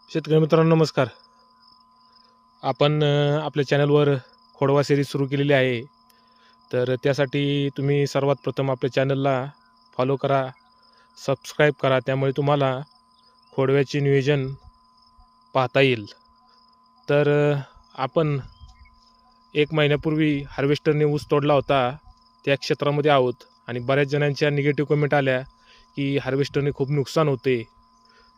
शेतकरी मित्रांनो नमस्कार. आपण आपल्या चॅनलवर खोडवा सिरीज सुरू केलेली आहे. तर त्यासाठी तुम्ही सर्वात प्रथम आपल्या चॅनलला फॉलो करा, सबस्क्राईब करा. त्यामुळे तुम्हाला खोडव्याचे नियोजन पाहता येईल. तर आपण 1 महिन्यापूर्वी हार्वेस्टरने ऊस तोडला होता. त्या क्षेत्रामध्ये आहोत आणि बऱ्याच जणांच्या निगेटिव्ह कमेंट आल्या की हार्वेस्टरने खूप नुकसान होते.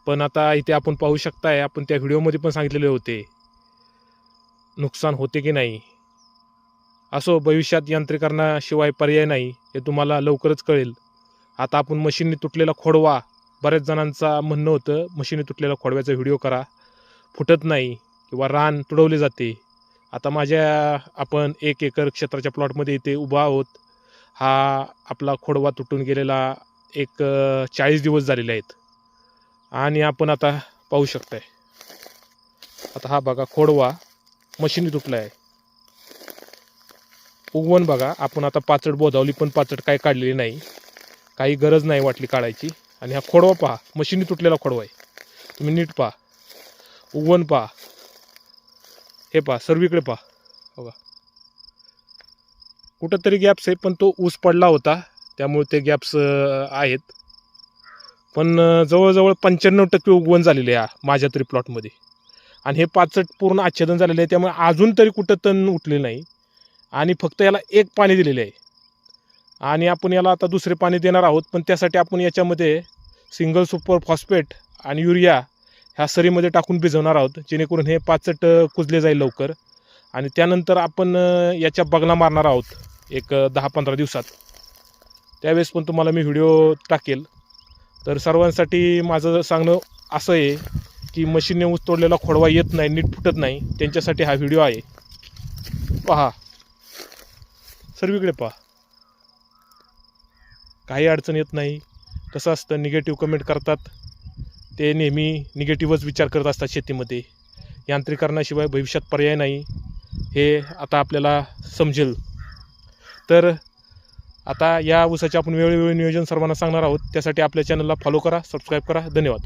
पण आता इथे आपण पाहू शकताय, आपण त्या व्हिडिओमध्ये पण सांगितलेले होते नुकसान होते की नाही. असो, भविष्यात यांत्रिकरणाशिवाय पर्याय नाही हे तुम्हाला लवकरच कळेल. आता आपण मशीनने तुटलेला खोडवा, बऱ्याच जणांचा म्हणणं होतं मशीनने तुटलेला खोडव्याचा व्हिडिओ करा, फुटत नाही किंवा रान तुडवले जाते. आता आपण 1 एकर क्षेत्राच्या प्लॉटमध्ये इथे उभा आहोत. हा आपला खोडवा तुटून गेलेला 40 दिवस झालेले आहेत आणि आपण आता पाहू शकताय. आता हा बघा खोडवा मशीनने तुटला आहे. उगवण बघा, आपण आता पाचट बोधावली पण पाचट काही काढलेली नाही, काही गरज नाही वाटली काढायची. आणि हा खोडवा पहा, मशीनने तुटलेला खोडवा आहे. तुम्ही नीट पहा, उगवण पहा, हे पहा, सर्वीकडे पहा. बघा कुठंतरी गॅप्स आहे, पण तो ऊस पडला होता त्यामुळे ते गॅप्स आहेत. पण जवळजवळ 95% उगवण झालेले आहे माझ्या तरी प्लॉटमध्ये. आणि हे पाचट पूर्ण आच्छादन झालेलं आहे, त्यामुळे अजून तरी कुठं तण उठले नाही. आणि फक्त याला 1 पाणी दिलेले आहे आणि आपण याला आता दुसरे पाणी देणार आहोत. पण त्यासाठी आपण याच्यामध्ये सिंगल सुपर फॉस्फेट आणि युरिया ह्या सरीमध्ये टाकून भिजवणार आहोत, जेणेकरून हे पाचट कुजले जाईल लवकर. आणि त्यानंतर आपण याच्या बगला मारणार आहोत एक 10-15 दिवसात. त्यावेळेस पण तुम्हाला मी व्हिडिओ टाकेल. तर सर्वांसाठी माझं सांगणं असं आहे की मशीनने ऊस तोडलेला खोडवा येत नाही, नीट फुटत नाही, त्यांच्यासाठी हा व्हिडिओ आहे. पहा, सर्वीकडे पहा, काही अडचण येत नाही. कसं असतं, निगेटिव्ह कमेंट करतात ते नेहमी निगेटिव्हच विचार करत असतात. शेतीमध्ये यांत्रिकरणाशिवाय भविष्यात पर्याय नाही हे आता आपल्याला समजेल. तर आता या ऊसाचे आपण वेळोवेळी नियोजन सर्वांना सांगणार आहोत. त्यासाठी आपल्या चॅनलला फॉलो करा, सबस्क्राईब करा. धन्यवाद.